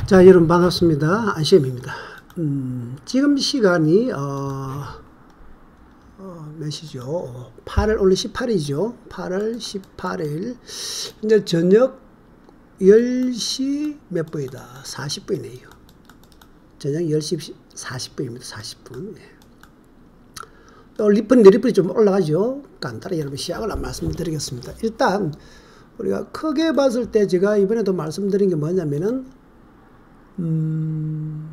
자, 여러분 반갑습니다. 안시엠입니다. 지금 시간이 몇 시죠? 8월 오늘 18일이죠. 8월 18일 이제 저녁 10시 몇 분이다. 40분이네요. 저녁 10시 40분입니다. 40분. 네. 리플 내리플이 좀 올라가죠. 간단히 여러분 시작을 한 말씀을 드리겠습니다. 일단 우리가 크게 봤을 때 제가 이번에도 말씀드린 게 뭐냐면은 좀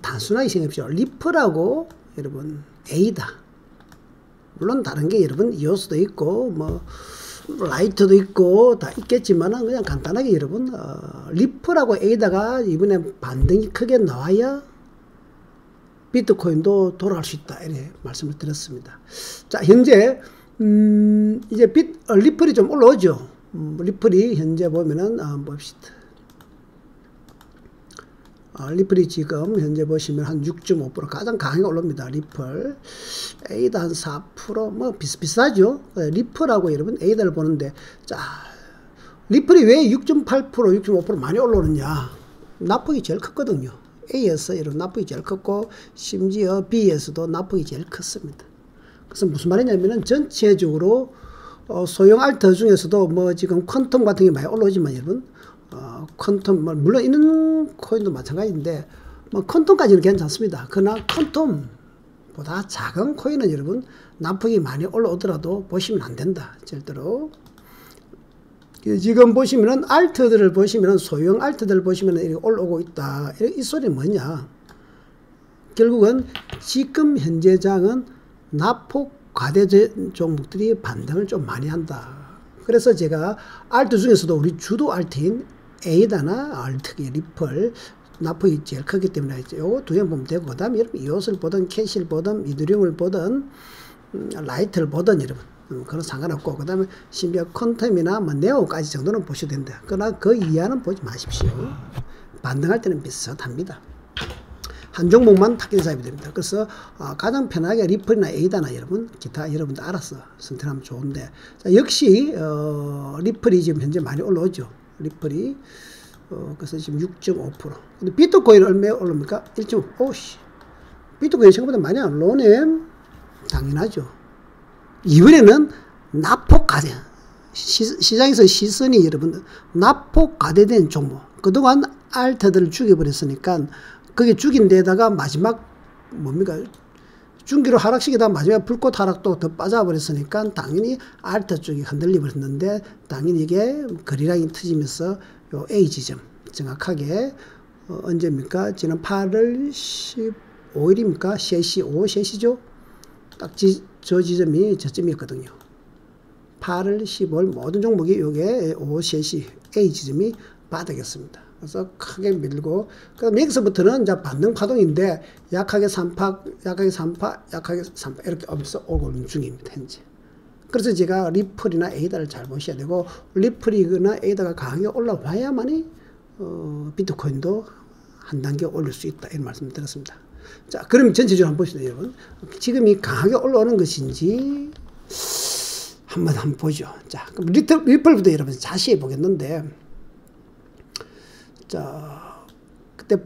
단순하게 생각해보죠. 리플하고 여러분 A다. 물론 다른 게 여러분 이오스도 있고 뭐 라이트도 있고 다 있겠지만은 그냥 간단하게 여러분 리플하고 A다가 이번에 반등이 크게 나와야 비트코인도 돌아갈 수 있다 이렇게 말씀을 드렸습니다. 자, 현재 이제 리플이 좀 올라오죠. 리플이 현재 보면은 봅시다. 리플이 지금 현재 보시면 한 6.5% 가장 강하게 올라옵니다. 리플 A다 한 4% 뭐 비슷비슷하죠. 리플하고 여러분 A다를 보는데, 자, 리플이 왜 6.8% 6.5% 많이 올라오느냐. 납폭이 제일 컸거든요. A에서 여러분 납폭이 제일 컸고 심지어 B에서도 납폭이 제일 컸습니다. 그래서 무슨 말이냐면은 전체적으로 소형 알트 중에서도 뭐 지금 퀀텀 같은 게 많이 올라오지만 여러분 퀀텀 물론 있는 코인도 마찬가지인데 뭐 퀀텀까지는 괜찮습니다. 그러나 퀀텀보다 작은 코인은 여러분 납폭이 많이 올라오더라도 보시면 안 된다. 절대로. 지금 보시면은 알트들을 보시면은 소형 알트들을 보시면은 이렇게 올라오고 있다. 이 소리는 뭐냐? 결국은 지금 현재장은 납폭 과대된 종목들이 반등을 좀 많이 한다. 그래서 제가 알트 중에서도 우리 주도 알트인 A다나 알트계 리플 납폭이 제일 크기 때문에 요거 두 개 보면 되고, 그 다음에 여러분 이옷을 보든 캐시를 보든 이더리움을 보든 라이트를 보든 여러분 그건 상관없고, 그 다음에 심지어 퀀텀이나 뭐 네오까지 정도는 보셔도 된다. 그러나 그 이하는 보지 마십시오. 반등할 때는 비슷합니다. 한 종목만 타깃 잡이 됩니다. 그래서 가장 편하게 리플이나 A다나 여러분 기타 여러분들 알아서 선택하면 좋은데, 자, 역시 리플이 지금 현재 많이 올라오죠. 리플이 그래서 지금 6.5%. 근데 비트코인 얼마에 올라옵니까? 1.5%. 오씨, 비트코인 생각보다 많이 안 올라오네. 당연하죠. 이번에는 납폭 과대, 시장에서 시선이 여러분 납폭 과대된 종목, 그동안 알트들을 죽여버렸으니까 그게 죽인 데다가 마지막 뭡니까? 중기로 하락시키다 마지막 불꽃 하락도 더 빠져버렸으니까 당연히 알트 쪽이 흔들려 버렸는데, 당연히 이게 거리라인이 터지면서 요 A 지점 정확하게 언제입니까? 지난 8월 15일입니까? 3시, 오후 3시죠? 딱 저 지점이 저점이었거든요. 8월 15일 모든 종목이 요게 오후 3시 A 지점이 바닥이었습니다. 그래서 크게 밀고, 그럼 여기서부터는 이제 반등 파동인데 약하게 3파, 약하게 3파, 약하게 3파 이렇게 오면서 오고 있는 중입니다. 현재. 그래서 제가 리플이나 A다를 잘 보셔야 되고, 리플이나 A다가 강하게 올라와야만이 비트코인도 한 단계 올릴 수 있다 이런 말씀 드렸습니다. 자, 그럼 전체적으로 한번 보시죠, 여러분. 지금 이 강하게 올라오는 것인지 한번 보죠. 자, 그럼 리플부터 여러분 자세히 보겠는데, 자, 그때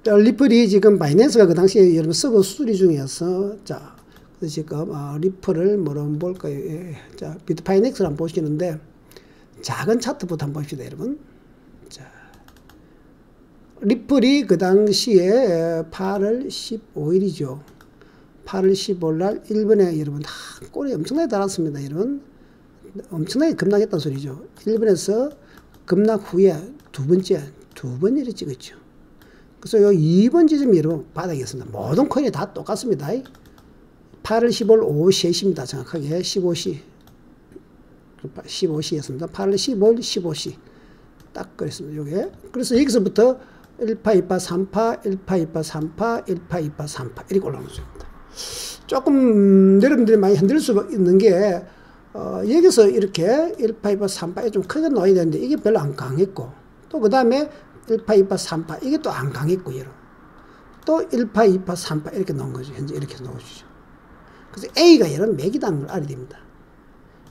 리플이 지금 바이낸스가 그 당시에 여러분 서버 수리 중이어서, 자, 그래서 지금 리플을 뭐로 볼까요? 예. 자, 비트파이넥스를 한번 보시는데, 작은 차트부터 한번 봅시다, 여러분. 자, 리플이 그 당시에 8월 15일이죠. 8월 15일 날 일본에 여러분 꼴이 엄청나게 달았습니다, 여러분. 엄청나게 급락했다는 소리죠. 일본에서 급락 후에 두 번 일을 찍었죠. 그래서 요 2번 지점이 여러분 바닥이었습니다. 모든 코인이 다 똑같습니다. 8월 15일 오후 3시입니다. 정확하게 15시였습니다. 8월 15일 15시 딱 그랬습니다. 요게. 그래서 여기서부터 1파, 2파, 3파, 1파, 2파, 3파, 1파, 2파, 3파 이렇게 올라오는 중입니다. 조금 여러분들이 많이 흔들 수 있는 게 여기서 이렇게 1파, 2파, 3파 좀 크게 놓아야 되는데 이게 별로 안 강했고, 또 그 다음에 1파, 2파, 3파 이게 또 안 강했고, 여러분. 또 1파, 2파, 3파 이렇게 놓은 거죠. 현재 이렇게 놓으시죠. 그래서 A가 여러분 맥이라는 걸 알아야 됩니다.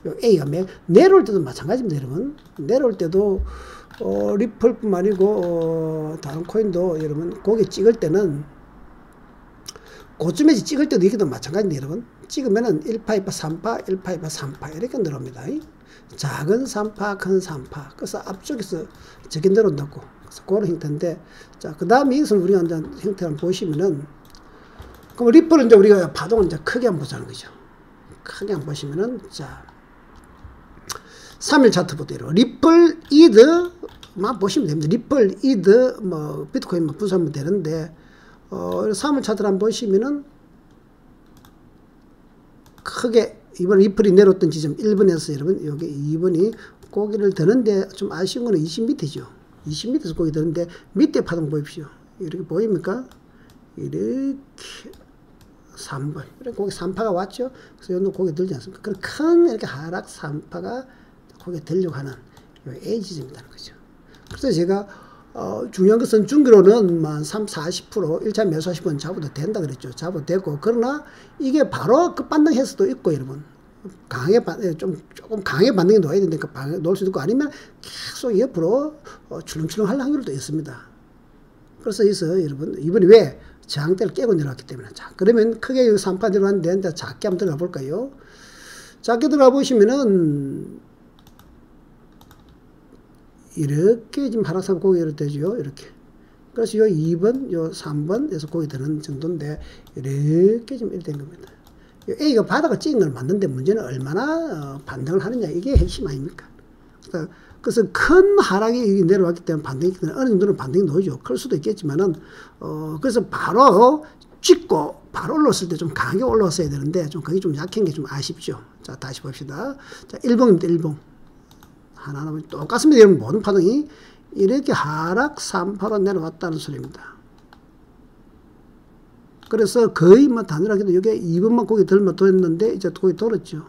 요 A가 내려올 때도 마찬가지입니다, 여러분. 내려올 때도 리플뿐만 아니고 다른 코인도 여러분 고개 찍을 때는 고점에서 찍을 때도 이게도 마찬가지인데 여러분 찍으면은 1파 2파 3파 1파 2파 3파 이렇게 내려옵니다. 작은 3파 큰 3파 그래서 앞쪽에서 저게 내려온다고 그래서 그런 형태인데 자 그 다음에 이것을 우리가 이제 형태를 보시면은 그럼 리플은 이제 우리가 파동을 이제 크게 한번 보자는 거죠. 크게 한번 보시면은 자 3일 차트 보대로 리플 이드만 보시면 됩니다. 리플 이드 뭐 비트코인만 분석하면 되는데 3일 차트를 한번 보시면은 크게 이번 리플이 내렸던 지점 1번에서 여러분 여기 2번이 고개를 드는데 좀 아쉬운 거는 20m죠. 20m에서 고개 드는데 밑에 파동 보십시오. 이렇게 보입니까? 이렇게 3번 이렇게 고개 3파가 왔죠. 그래서 여기 고개 들지 않습니까? 그런 큰 이렇게 하락 3파가 고개 들려고 하는 A 지점이라는 거죠. 그래서 제가 중요한 것은 중기로는 한 30, 40% 1차 매수 40원 잡아도 된다 그랬죠. 잡아도 되고 그러나 이게 바로 급반등할 수도 있고 여러분 강하게 조금 강하게 반등이 놓아야 되니까 놓을 수도 있고 아니면 계속 옆으로 출렁출렁 할 확률도 있습니다. 그래서 여기서 여러분 이번에 왜 저항대를 깨고 내려왔기 때문에 자 그러면 크게 3파 내려왔는데 작게 한번 들어가 볼까요? 작게 들어가 보시면은 이렇게 지금 하락상 고개를 되죠. 이렇게. 그래서 요 2번, 요 3번에서 고개 드는 정도인데, 이렇게 지금 이렇게 된 겁니다. 요 A가 바닥을 찍은 걸 맞는데 문제는 얼마나 반등을 하느냐. 이게 핵심 아닙니까? 그래서 큰 하락이 내려왔기 때문에 반등이 어느 정도는 반등이 나오죠. 클 수도 있겠지만은, 그래서 바로 찍고, 바로 올랐을 때 좀 강하게 올라왔어야 되는데, 좀 그게 좀 약한 게 좀 아쉽죠. 자, 다시 봅시다. 자, 1봉입니다, 1봉. 하나는 똑같습니다. 여러분 모든 파동이 이렇게 하락 3파로 내려왔다는 소리입니다. 그래서 거의 뭐 단순하게도 여기 2번만 고개 들면 돌았는데 이제 고개 돌았죠.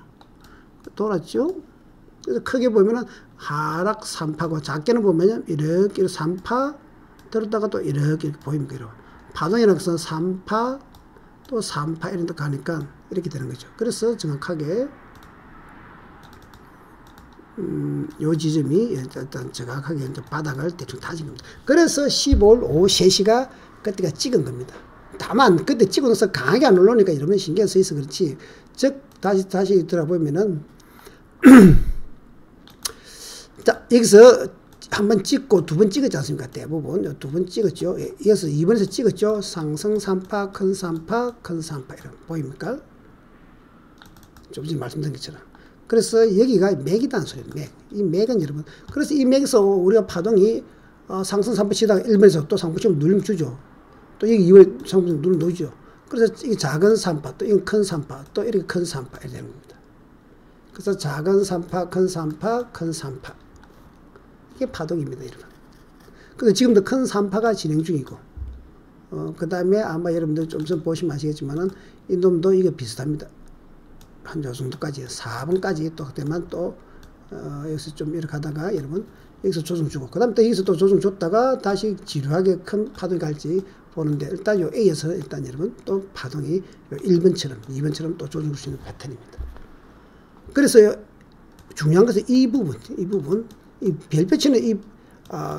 돌았죠. 그래서 크게 보면은 하락 3파고 작게는 보면 이렇게 3파 들었다가 또 이렇게 보입니다. 이렇게. 파동이라는 것은 3파 또 3파 이런 데 가니까 이렇게 되는 거죠. 그래서 정확하게 요 지점이 일단 정확하게 이제 바닥을 대충 다진 겁니다. 그래서 15일 오후 3시가 그때가 찍은 겁니다. 다만 그때 찍고 나서 강하게 안 올라오니까 여러분 신경 쓰여서 그렇지. 즉 다시 들어보면은 자 여기서 한 번 찍고 두 번 찍었지 않습니까? 대부분 두 번 찍었죠. 이어서 2번에서 찍었죠. 상승 3파 큰 3파 큰 3파 이런 보입니까? 좀 전에 말씀드린 것처럼. 그래서 여기가 맥이다는 소리예요. 맥. 이 맥은 여러분. 그래서 이 맥에서 우리가 파동이 상승 3파 치다가 1번에서 또 상승 치면 눌림 주죠. 또 여기 2번 상승 눌림 놓죠. 그래서 이 작은 3파, 또 이 큰 3파, 또 이렇게 큰 3파 이렇게 되는 겁니다. 그래서 작은 3파, 큰 3파, 큰 3파. 이게 파동입니다, 여러분. 그래서 지금도 큰 3파가 진행 중이고, 그 다음에 아마 여러분들 좀 전 보시면 아시겠지만은 이 놈도 이게 비슷합니다. 한 요 정도까지 4번까지 또 그때만 또 여기서 좀 이렇게 하다가 여러분 여기서 조정 주고 그 다음 또 여기서 또 조정 줬다가 다시 지루하게 큰 파동이 갈지 보는데 일단 요 A에서 일단 여러분 또 파동이 요 1번처럼 2번처럼 또 조정 줄 수 있는 패턴입니다. 그래서 중요한 것은 이 부분 이 별표치는 이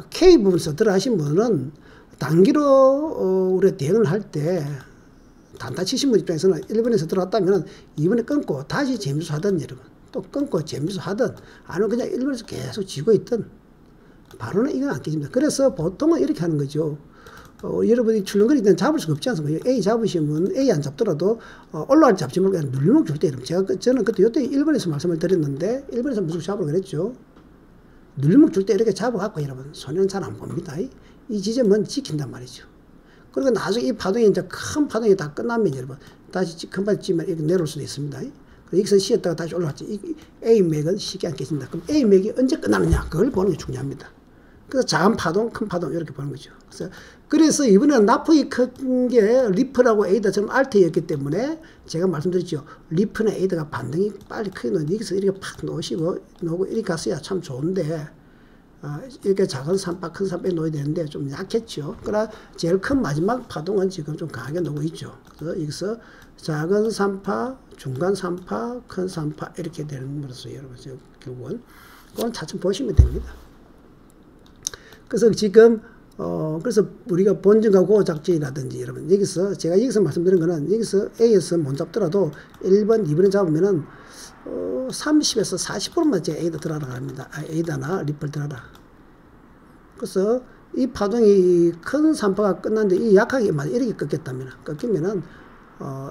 K 부분에서 들어가신 분은 단기로 우리가 대응을 할 때 단타 치신 분 입장에서는 1번에서 들어갔다면 2번에 끊고 다시 재미수 하든 여러분 또 끊고 재미수 하든 아니면 그냥 1번에서 계속 쥐고 있든 바로는 이건 안 깨집니다. 그래서 보통은 이렇게 하는 거죠. 여러분이 출렁거릴 때는 잡을 수가 없지 않습니까? A 잡으시면 A 안 잡더라도 올라갈 잡지 말고 그냥 눌리면 줄 때 여러분 저는 그때 요때 1번에서 말씀을 드렸는데 1번에서 무조건 잡으라고 그랬죠. 눌리면 줄 때 이렇게 잡아갖고 여러분 손해는 잘 안 봅니다. 이 지점은 지킨단 말이죠. 그리고 나중에 이 파동이 이제 큰 파동이 다 끝나면 여러분 다시 큰 파동이 찌면 이렇게 내려올 수도 있습니다. 여기서 쉬었다가 다시 올라왔지. 이 A 맥은 쉽게 안 깨진다. 그럼 A 맥이 언제 끝나느냐 그걸 보는 게 중요합니다. 그래서 작은 파동, 큰 파동 이렇게 보는 거죠. 그래서 이번에는 나폭이 큰 게 리플하고 에이더처럼 알트였기 때문에 제가 말씀드렸죠. 리플이나 에이더가 반등이 빨리 크게 나오는데 여기서 이렇게 팍 놓고 이렇게 갔어야 참 좋은데 이렇게 작은 3파, 큰 3파에 놓아야 되는데 좀 약했죠. 그러나 제일 큰 마지막 파동은 지금 좀 강하게 놓고 있죠. 그래서 여기서 작은 3파, 중간 3파, 큰 3파 이렇게 되는 거로서 여러분 결국은 그건 차츰 보시면 됩니다. 그래서 지금 그래서 우리가 본전과 고작전이라든지 여러분 여기서 제가 여기서 말씀드린 거는 여기서 A에서 못 잡더라도 1번, 2번에 잡으면은 30에서 40%만 제가 A다 들어라 합니다. A다나 리플 들어라. 그래서 이 파동이 큰 산파가 끝났는데 이 약하게 이렇게 꺾이면은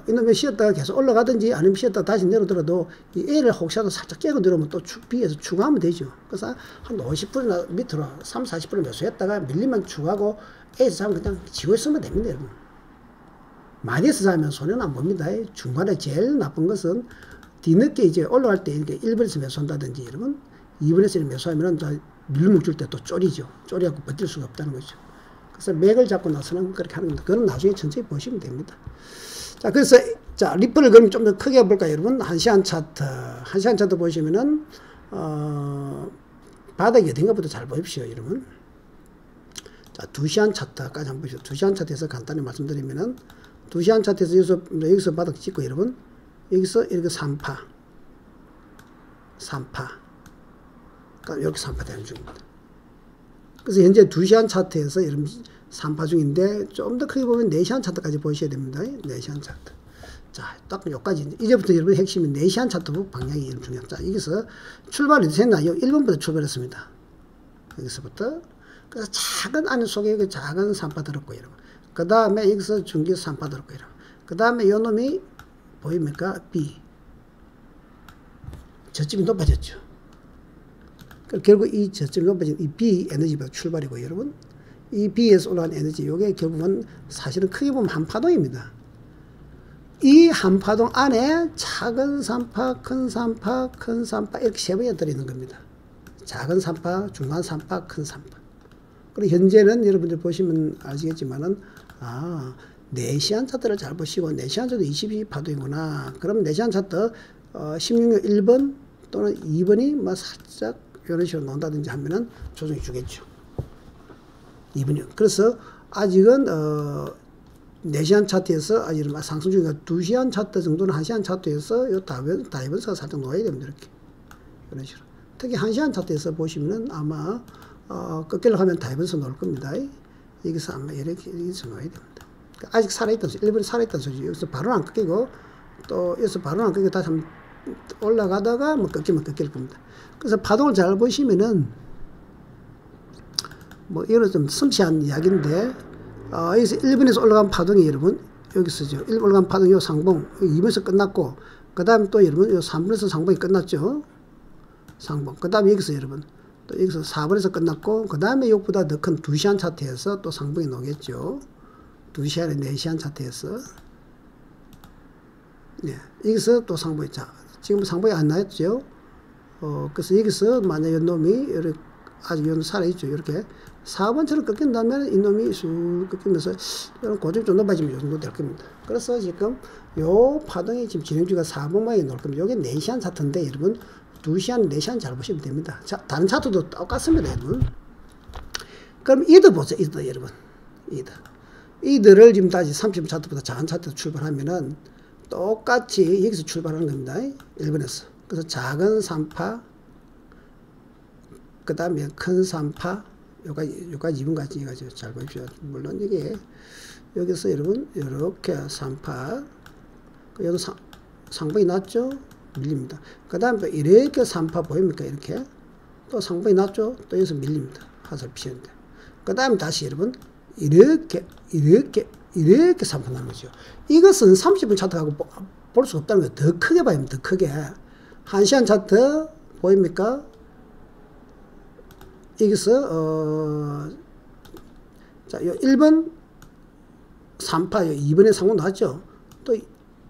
이놈이 쉬었다가 계속 올라가든지 아니면 쉬었다가 다시 내려오더라도 이 A를 혹시라도 살짝 깨고 내려오면 또 B에서 추가하면 되죠. 그래서 한 50%나 밑으로 30, 40% 매수했다가 밀리면 추가하고 A에서 잡으면 그냥 지고 있으면 됩니다. 여러분. 많이서 잡으면 손해는 안 봅니다. 중간에 제일 나쁜 것은 뒤늦게 이제 올라갈 때 이렇게 1번에서 매수한다든지 여러분 2번에서 매수하면은 밀물 줄 때 또 쪼리죠. 쪼리하고 버틸 수가 없다는 거죠. 그래서 맥을 잡고 나서는 그렇게 하는 겁니다. 그건 나중에 천천히 보시면 됩니다. 자, 그래서, 자, 리플을 그럼 좀 더 크게 해볼까요, 여러분? 한시간 차트 보시면은, 바닥이 어딘가부터 잘 보십시오, 여러분. 자, 2시간 차트까지 한번 보시죠. 2시간 차트에서 간단히 말씀드리면은, 2시간 차트에서 여기서 바닥 찍고, 여러분, 여기서 이렇게 3파. 그러니까 이렇게 3파 되는 중입니다. 그래서 현재 2시간 차트에서 여러분, 3파 중인데 좀 더 크게 보면 4시간 차트까지 보셔야 됩니다. 4시간 차트. 자, 딱 여기까지. 이제부터 여러분 핵심이 4시간 차트 방향이 중요합니다. 자, 여기서 출발이 됐나요? 1번부터 출발했습니다. 여기서부터. 그래서 작은 안에 속에 작은 3파 들었고, 여러분. 그 다음에 여기서 중기에서 3파 들었고, 여러분. 그 다음에 요 놈이 보입니까? B. 저점이 높아졌죠. 결국 이 저점이 높아진 이 B 에너지부터 출발이고, 여러분. 이 B에서 올라간 에너지, 요게 결국은 사실은 크게 보면 한파동입니다. 이 한파동 안에 작은 3파, 큰 3파, 큰 3파 이렇게 세 번이 들어있는 겁니다. 작은 3파, 중간 3파, 큰 3파. 그리고 현재는 여러분들 보시면 아시겠지만은 4시간 차트를 잘 보시고 4시간 차트 22파동이구나. 그럼 4시간 차트 16년 1번 또는 2번이 뭐 살짝 이런 식으로 나온다든지 하면은 조정해 주겠죠. 2번이요. 그래서 아직은 4시간 차트에서 아직 상승 중이니까 2시간 차트 정도는 1시간 차트에서 요 다이버스가 살짝 놓아야 됩니다. 이렇게. 이런 식으로. 특히 1시간 차트에서 보시면은 아마 꺾이려고 하면 다이버스 놓을 겁니다. 여기서 아마 이렇게 여기서 놓아야 됩니다. 그러니까 아직 살아있던 소리, 1번이 살아있던 소리죠. 여기서 바로 안 꺾이고 또 여기서 바로 안 꺾이고 다시 한번 올라가다가 뭐 꺾이면 꺾일 겁니다. 그래서 파동을 잘 보시면은 뭐 이런 좀 섬세한 이야기인데 여기서 1번에서 올라간 파동이 여러분 여기서죠. 1번 올라간 파동 요 상봉 2번에서 끝났고 그 다음 또 여러분 요 3번에서 상봉이 끝났죠. 상봉. 그 다음에 여기서 여러분 또 여기서 4번에서 끝났고 그 다음에 요보다 더 큰 2시간 차트에서 또 상봉이 나오겠죠. 2시간에 4시간 차트에서 네, 여기서 또 상봉이 자 지금 상봉이 안 나왔죠. 그래서 여기서 만약 이 놈이 이렇게 아직 이 살아있죠. 이렇게 4번처럼 꺾인다면 이놈이 쑥 꺾이면서 고점 좀 높아지면 이 정도 될 겁니다. 그래서 지금 요 파동이 지금 진행주가 4번만에 나올 겁니다. 요게 4시간 차트인데 여러분 2시간, 4시간 잘 보시면 됩니다. 자, 다른 차트도 똑같습니다, 여러분. 그럼 이들 보세요, 이들 여러분. 이들을 지금 다시 30분 차트보다 작은 차트로 출발하면은 똑같이 여기서 출발하는 겁니다. 1번에서. 그래서 작은 3파, 그 다음에 큰 3파, 요까지 2번까지 해가지고 잘 보십시오. 물론 이게, 여기서 여러분, 이렇게 3파, 여기도 상봉이 났죠? 밀립니다. 그 다음에 또 이렇게 3파 보입니까? 이렇게. 또 상봉이 났죠? 또 여기서 밀립니다. 화살 피는데. 그 다음에 다시 여러분, 이렇게 3파 나는 거죠. 이것은 30분 차트하고 볼 수 없다는 거예요. 더 크게 봐야 됩니다. 더 크게. 1시간 차트 보입니까? 여기서 자, 요 1번 3파, 요 2번에 상봉 나왔죠. 또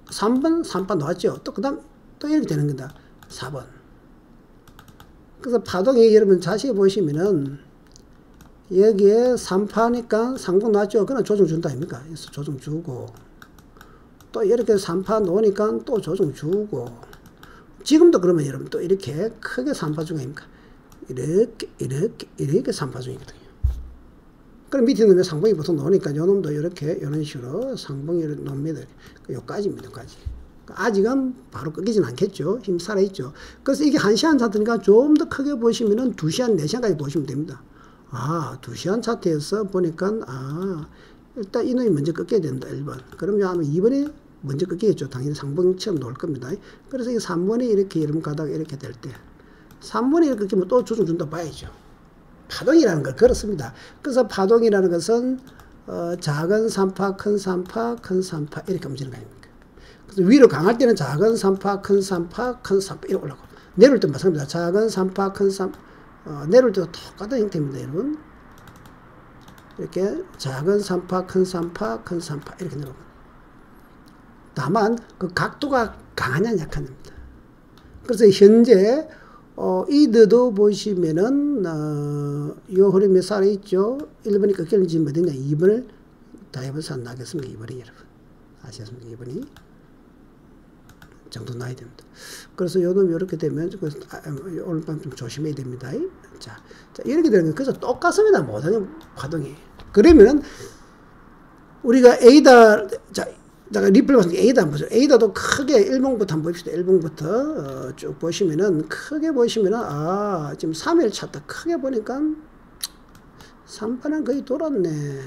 3번 3파 나왔죠. 또 그다음 또 이렇게 되는 겁니다. 4번. 그래서 파동이 여러분 자세히 보시면은 여기에 3파니까 상봉 나왔죠. 그냥 조정 준다 아닙니까? 그래서 조정 주고 또 이렇게 3파 놓으니까 또 조정 주고 지금도 그러면 여러분 또 이렇게 크게 3파 중에 아닙니까? 이렇게 3파 중이거든요. 그럼 밑에 놈에 상봉이 보통 나오니까 요 놈도 이렇게 이런 식으로 상봉이 놉니다. 요까지입니다. 요까지. 아직은 바로 꺾이진 않겠죠. 힘 살아있죠. 그래서 이게 1시간 차트니까 좀 더 크게 보시면은 2시간, 4시간까지 보시면 됩니다. 2시간 차트에서 보니까, 일단 이놈이 먼저 꺾여야 된다, 1번. 그러면 아마 2번이 먼저 꺾이겠죠. 당연히 상봉처럼 놓을 겁니다. 그래서 이 3번이 이렇게 이름 가다가 이렇게 될 때, 3번이 이렇게 꺾이면 또 조정 준다 봐야죠. 파동이라는 걸 걸었습니다. 그래서 파동이라는 것은, 작은 3파, 큰 3파, 큰 3파, 이렇게 움직이는 거 아닙니까? 그래서 위로 강할 때는 작은 3파, 큰 3파, 큰 3파, 이렇게 올라가고, 내려올 때는 마찬가지입니다. 작은 3파, 큰 3파, 내려올 때도 똑같은 형태입니다, 여러분. 이렇게 작은 3파, 큰 3파, 큰 3파, 이렇게 내려옵니다. 다만, 그 각도가 강하냐, 약하냐입니다. 그래서 현재, 이드도 보시면은, 요 흐름이 살아있죠. 1번이 꺾이는 지금 어디냐, 2번을 다이버스 안 나겠습니까, 2번이 여러분. 아시겠습니까, 2번이? 정도 나야 됩니다. 그래서 요 놈이 이렇게 되면, 오늘 밤 좀 조심해야 됩니다. 자, 이렇게 되는 거, 그래서 똑같습니다. 모든 파동이. 그러면은, 우리가 A다, 내가 리플 봤을 때 A다 한번 보죠. A다도 크게 1봉부터 한번 봅시다. 1봉부터 쭉 보시면은, 크게 보시면은, 지금 3일 찼다. 크게 보니까, 3판은 거의 돌았네.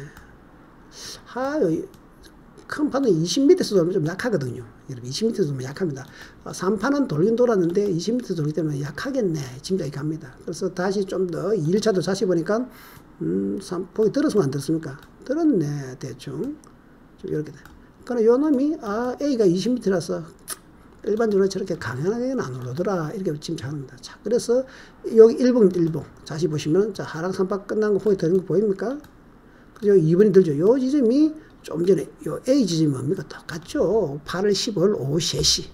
큰 판은 20m에서 돌면 좀 약하거든요. 여러분, 20m에서 돌면 약합니다. 3판은 돌긴 돌았는데, 20m 돌기 때문에 약하겠네. 짐작이 갑니다. 그래서 다시 좀 더 2일차도 다시 보니까, 3폭이 들었으면 안 들었습니까? 들었네, 대충. 좀 이렇게 돼. 그러나 요 놈이, A가 20m라서, 일반적으로 저렇게 강하게는 안 오르더라. 이렇게 짐작합니다. 자, 그래서, 여기 1봉. 다시 보시면, 자, 하락 3파 끝난 거 폭이 드는 거 보입니까? 그죠? 2번이 들죠. 요 지점이, 좀 전에, 요 A 지점이 뭡니까? 똑같죠. 8월 10월 오후 3시.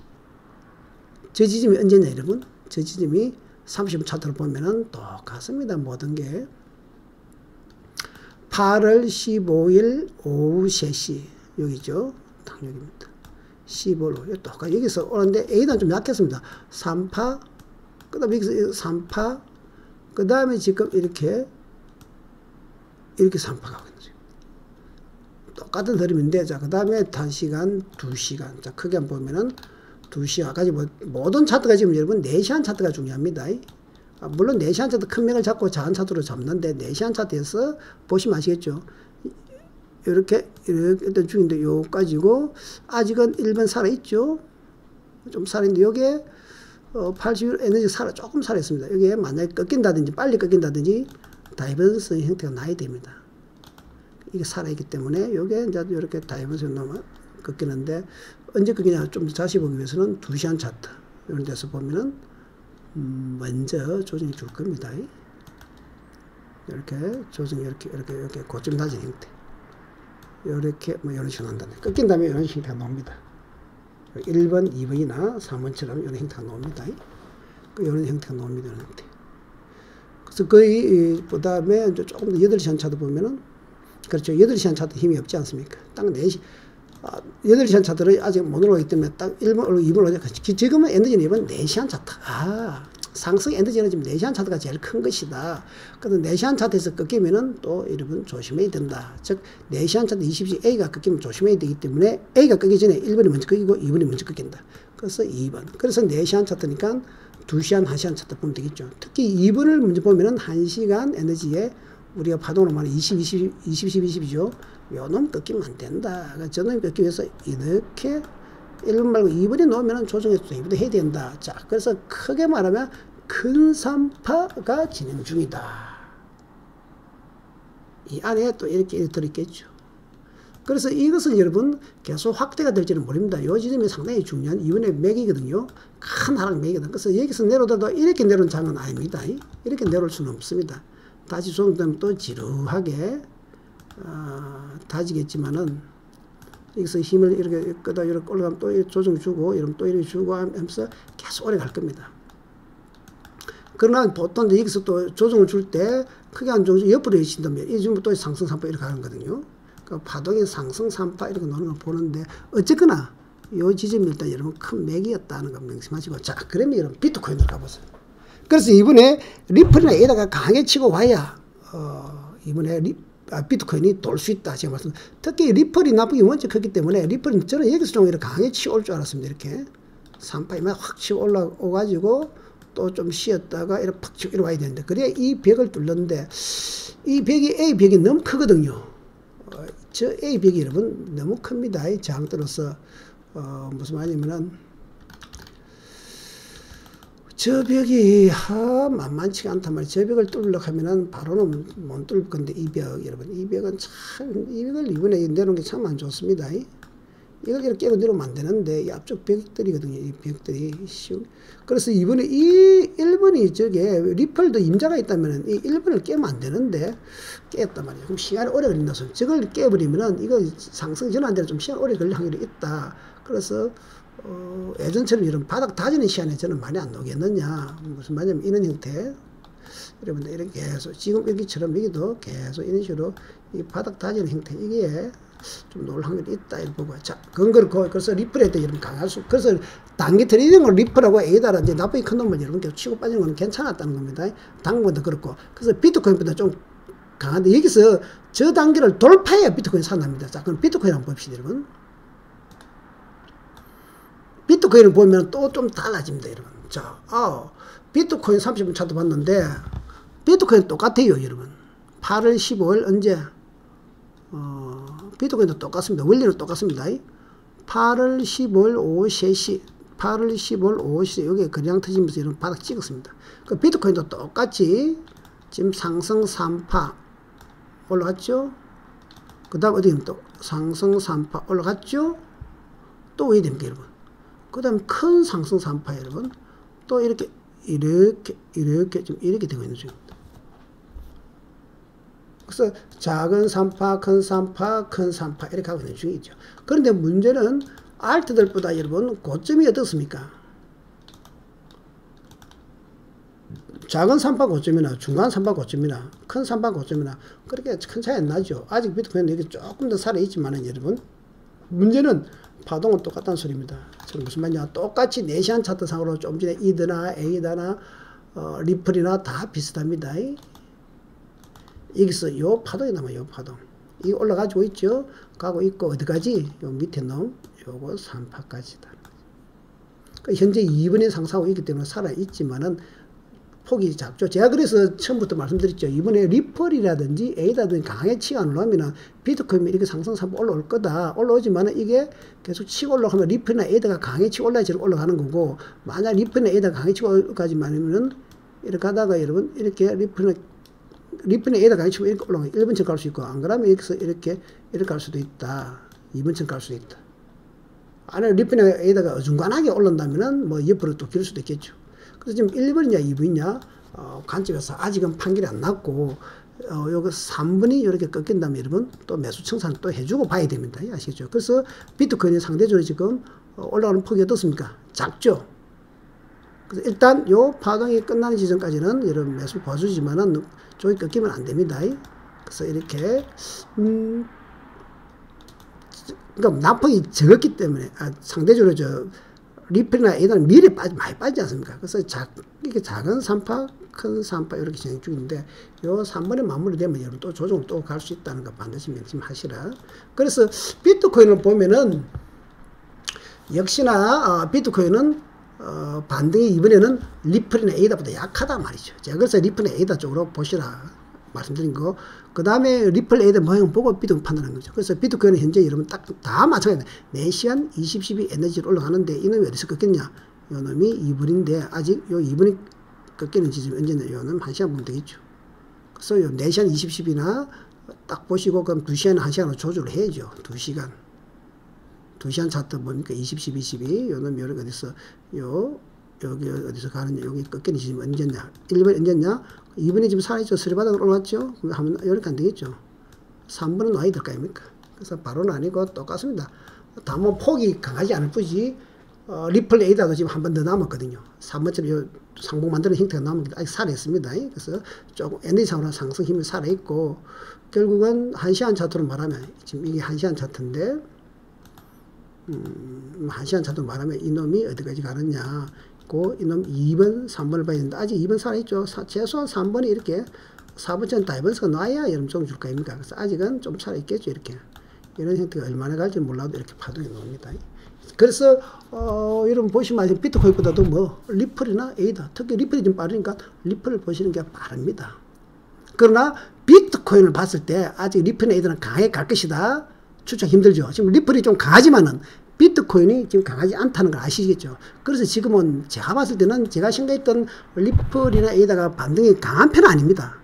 저 지점이 언제냐, 여러분? 저 지점이 30분 차트를 보면은 똑같습니다. 모든 게. 8월 15일 오후 3시. 여기죠. 딱 여기입니다. 15일 오후. 여기서 오는데 A는 좀 약했습니다. 3파. 그 다음에 여기서 3파. 그 다음에 지금 이렇게 3파가 하고 있는 거죠. 똑같은 흐름인데, 자, 그 다음에 1시간, 2시간. 자, 크게 한번 보면은 2시간까지 모든 차트가 지금 여러분 4시간 차트가 중요합니다. 물론 4시간 차트 큰 맥을 잡고 자한 차트로 잡는데, 4시간 차트에서 보시면 아시겠죠. 이렇게 일단 중인데, 요까지고, 아직은 1번 살아있죠. 좀 살아있는데, 요게, 80일 에너지 조금 살아있습니다. 여기에 만약에 꺾인다든지, 빨리 꺾인다든지, 다이버스 형태가 나야 됩니다. 이게 살아있기 때문에, 요게 이제 이렇게 다이버스 넘어 꺾이는데, 언제 꺾이냐 좀 다시 보기 위해서는 2시간 차트. 이런 데서 보면은, 먼저 조정이 줄 겁니다. 이렇게, 조정이 이렇게 고점 다진 형태. 이렇게, 이런 식으로 한다네. 꺾인 다음에 이런 형태가 나옵니다. 1번, 2번이나 3번처럼 이런 형태가 나옵니다. 이런 형태가 나옵니다. 이런 형태. 그래서 거의, 그 다음에 조금 더 8시간 차도 보면은, 그렇죠. 8시간 차도 힘이 없지 않습니까? 딱 4시, 8시간 차들은 아직 못 올라가기 때문에 딱 1번, 2번 올라가. 지금은 에너지는 이번 4시간 차트. 상승 에너지는 지금 4시간 차트가 제일 큰 것이다. 그래서 4시간 차트에서 꺾이면은 또 여러분 조심해야 된다. 즉, 4시간 차트 20시 A가 꺾이면 조심해야 되기 때문에 A가 꺾이기 전에 1번이 먼저 꺾이고 2번이 먼저 꺾인다. 그래서 2번. 그래서 4시간 차트니까 2시간, 1시간 차트 보면 되겠죠. 특히 2번을 먼저 보면은 1시간 에너지에 우리가 파동으로 말하면 20, 20죠. 요 놈 꺾이면 안 된다. 저 놈이 꺾이기 위해서 이렇게 1번 말고 2번에 놓으면 조정해서 2번도 해야 된다. 자, 그래서 크게 말하면 큰 3파가 진행 중이다. 이 안에 또 이렇게 들어있겠죠. 그래서 이것은 여러분 계속 확대가 될지는 모릅니다. 요 지점이 상당히 중요한 2번의 맥이거든요. 큰 하락 맥이거든. 그래서 여기서 내려오더라도 이렇게 내려온 장은 아닙니다. 이렇게 내려올 수는 없습니다. 다시 조정되면 또 지루하게 다지겠지만은 여기서 힘을 이렇게 끄다 이렇게 올라가면 또 조정 주고 이러면 또 이렇게 주고 하면서 계속 오래 갈 겁니다. 그러나 보통 여기서 또 조정을 줄 때 크게 안 조정 옆으로 해진다면 이 지금 또 상승 3파 이렇게 가는 거거든요. 그러니까 파동이 상승 3파 이렇게 노는 걸 보는데 어쨌거나 이 지점이 일단 여러분 큰 맥이었다는 거 명심하시고, 자, 그러면 여러분 비트코인으로 가보세요. 그래서 이번에 리플이나 A다가 강하게 치고 와야 이번에 비트코인이 돌 수 있다. 제가 말씀. 특히 리플이 나쁘게 원체 컸기 때문에 리플은 저는 여기서 좀 이렇게 강하게 치고 올 줄 알았습니다. 이렇게 3파이만 확 치고 올라오가지고 또 좀 쉬었다가 이렇게 팍 치고 이렇게 와야 되는데, 그래야 이 벽을 뚫는데, 이 벽이, A 벽이 너무 크거든요. 저 A 벽이 여러분 너무 큽니다. 이 저항 들어서, 무슨 말이냐면은, 저 벽이, 만만치가 않단 말이에요. 저 벽을 뚫으려고 하면은 바로는 못 뚫을 건데, 이 벽, 여러분. 이 벽은 참, 이 벽을 이번에 내놓은 게 참 안 좋습니다. 이걸 이렇게 깨고 내려오면 안 되는데, 이 앞쪽 벽들이거든요. 이 벽들이. 그래서 이번에 이 1번이 저게, 리플도 임자가 있다면 이 1번을 깨면 안 되는데, 깼단 말이에요. 그럼 시간이 오래 걸린다서. 저걸 깨버리면은, 이거 상승 전환되는 좀 시간 오래 걸릴 확률이 있다. 그래서, 예전처럼 이런 바닥 다지는 시간에 저는 많이 안 나오겠느냐. 무슨 말이냐면, 이런 형태. 여러분들, 이렇게 계속, 지금 여기처럼 여기도 계속 이런 식으로 이 바닥 다지는 형태, 이게 좀 놓을 확률이 있다, 이렇게 보고. 자, 근거를, 그래서 리플에 도 여러분 강할 수, 그래서 단기 트레이딩을 리플하고 A다라 이제 나쁘게 큰 놈을 여러분 계속 치고 빠지는 건 괜찮았다는 겁니다. 당분간도 그렇고. 그래서 비트코인보다 좀 강한데, 여기서 저 단계를 돌파해야 비트코인 산답니다. 자, 그럼 비트코인 한번 봅시다, 여러분. 비트코인을 보면 또 좀 달라집니다, 여러분. 자, 비트코인 30분 차트 봤는데, 비트코인 똑같아요, 여러분. 8월 15일 언제? 비트코인도 똑같습니다. 원리는 똑같습니다. 8월 15일 오후 3시, 8월 15일 오후 3시, 여기 그냥 터지면서 이런 바닥 찍었습니다. 그 비트코인도 똑같이 지금 상승 3파 올라갔죠? 그 다음 어디 또 상승 3파 올라갔죠? 또 왜 됩니까, 여러분? 그 다음 큰 상승 3파, 여러분. 또 이렇게 좀 이렇게 되고 있는 중입니다. 그래서 작은 3파, 큰 3파, 큰 3파 이렇게 하고 있는 중이죠. 그런데 문제는 알트들보다 여러분 고점이 어떻습니까? 작은 3파 고점이나 중간 3파 고점이나 큰 3파 고점이나 그렇게 큰 차이 안 나죠. 아직 비트코인 여기 조금 더 살아있지만은 여러분, 문제는 파동은 똑같다는 소리입니다. 지금 무슨 말이냐, 똑같이 4시간 차트상으로 좀 전에 이드나 에이다나 리플이나 다 비슷합니다. 여기서 요 파동이 남아요. 요 파동. 이거 올라가지고 있죠. 가고 있고 어디까지? 요 밑에 놈 요거 3파까지다. 그러니까 현재 2번에 상승하고 있기 때문에 살아있지만은 폭이 작죠. 제가 그래서 처음부터 말씀드렸죠. 이번에 리플이라든지 A라든지 강하게 치고 안 올라오면 비트코인이 이렇게 상승 3번 올라올 거다. 올라오지만은 이게 계속 치고 올라가면 리플이나 A가 강하게 치고 올라야지 올라가는 거고, 만약 리플이나 A가 강하게 치고 올라가지만은 이렇게 하다가 여러분 이렇게 리플이나 A가 강하게 치고 이렇게 올라가면 1번처럼 갈 수 있고, 안 그러면 여기서 이렇게 갈 수도 있다. 2번처럼 갈 수도 있다. 안에 리플이나 A가 어중간하게 올라온다면은 뭐 옆으로 또 길 수도 있겠죠. 그래서 지금 1번이냐 2번이냐 관점에서 아직은 판결이 안 났고, 요거 3번이 이렇게 꺾인다면 여러분 또 매수 청산 또 해주고 봐야 됩니다. 아시겠죠? 그래서 비트코인이 상대적으로 지금 올라가는 폭이 어떻습니까? 작죠? 그래서 일단 요 파동이 끝나는 지점까지는 여러분 매수 봐주지만은 저기 꺾이면 안 됩니다. 그래서 이렇게 그러니까 납폭이 적었기 때문에 상대적으로 리플이나 A는 미래 많이 빠지지 않습니까? 그래서 이렇게 작은 3파, 큰 3파 이렇게 진행 중인데, 요 3번에 마무리되면 여러분 또 조정을 또 갈 수 있다는 거 반드시 명심하시라. 그래서 비트코인을 보면은 역시나 비트코인은 반등이 이번에는 리플이나 A다보다 약하다 말이죠. 제가 그래서 리플이나 A다 쪽으로 보시라 말씀드린 거. 그 다음에 리플 A다 모양 보고 비트코인 판단하는 거죠. 그래서 비트코인은 현재 여러분 딱 다 마찬가지입니다. 4시간 20, 12 에너지로 올라가는데 이놈이 어디서 꺾였냐? 요 놈이 2분인데 아직 요 2분이 꺾이는 지점이 언제냐? 요 놈 1시간 보면 되겠죠. 그래서 요 4시간 20, 10이나 딱 보시고 그럼 2시간, 1시간으로 조절을 해야죠. 2시간. 2시간 차트 뭡니까? 20, 12, 12. 요 놈이 여기 어디서 여기 어디서 가느냐? 여기 꺾이는 지점이 언제냐? 1번 언제냐? 2번이 지금 살아있죠. 서리바닥으로 올라왔죠. 그럼 하면 이렇게 안 되겠죠. 3번은 와야 될 거 아닙니까? 그래서 바로는 아니고 똑같습니다. 다만 폭이 강하지 않을 뿐이지, 리플 A다도 지금 한 번 더 남았거든요. 3번쯤 요 상봉 만드는 형태가 남았는데 아직 살아있습니다. 그래서 조금 에너지상으로 상승 힘이 살아있고, 결국은 1시간 차트로 말하면, 지금 이게 1시간 차트인데, 1시간 차트로 말하면 이놈이 어디까지 가느냐. 이놈 2번, 3번을 봐야 되는데, 아직 2번 살아있죠. 최소한 3번이 이렇게 4번처럼 다이버스가 나와야 여러분 좀 줄 거 아닙니까? 그래서 아직은 좀 살아있겠죠. 이렇게. 이런 형태가 얼마나 갈지 몰라도 이렇게 파동이 나옵니다. 그래서 여러분 보시면 아직 비트코인보다도 뭐 리플이나 에이더, 특히 리플이 좀 빠르니까 리플을 보시는 게 빠릅니다. 그러나 비트코인을 봤을 때 아직 리플이나 에이더는 강하게 갈 것이다. 추측 힘들죠. 지금 리플이 좀 강하지만은 비트코인이 지금 강하지 않다는 걸 아시겠죠. 그래서 지금은 제가 봤을 때는 제가 생각했던 리플이나 에이더가 반등이 강한 편은 아닙니다.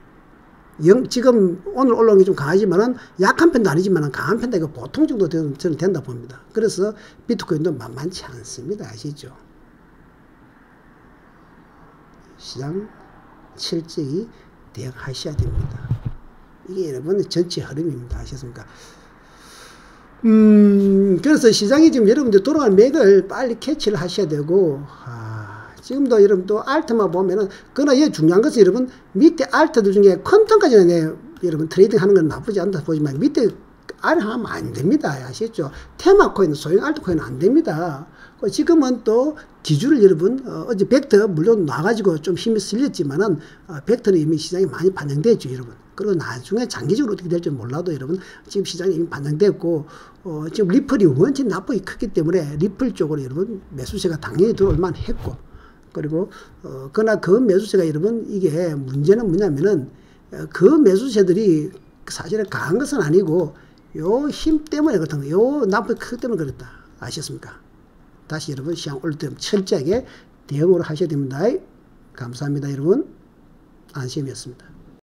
지금 오늘 올라온 게 좀 강하지만은 약한 편도 아니지만은 강한 편도 이거 보통 정도 저는 된다 봅니다. 그래서 비트코인도 만만치 않습니다. 아시죠? 시장 실적이 대응하셔야 됩니다. 이게 여러분 전체 흐름입니다. 아셨습니까? 그래서 시장이 지금 여러분들 돌아가는 맥을 빨리 캐치를 하셔야 되고, 지금도 여러분 또 알트만 보면은, 그러나 이 중요한 것은 여러분, 밑에 알트들 중에 퀀텀까지는 여러분 트레이딩 하는 건 나쁘지 않다 보지만, 밑에 알 하면 안 됩니다. 아시겠죠? 테마코인, 소형 알트코인은 안 됩니다. 지금은 또 기준을 여러분, 어제 벡터 물론 나가지고 좀 힘이 실렸지만은, 벡터는 이미 시장에 많이 반영됐죠, 여러분. 그리고 나중에 장기적으로 어떻게 될지 몰라도 여러분, 지금 시장이 이미 반영됐고, 지금 리플이 원체 납부가 크기 때문에 리플 쪽으로 여러분, 매수세가 당연히 들어올 만 했고, 그리고, 그러나 그 매수세가 여러분, 이게 문제는 뭐냐면은, 그 매수세들이 사실은 강한 것은 아니고, 요 힘 때문에 그렇다. 요 납부가 크기 때문에 그렇다. 아셨습니까? 다시 여러분, 시장 올 때 철저하게 대응을 하셔야 됩니다. 감사합니다, 여러분. 안심이었습니다.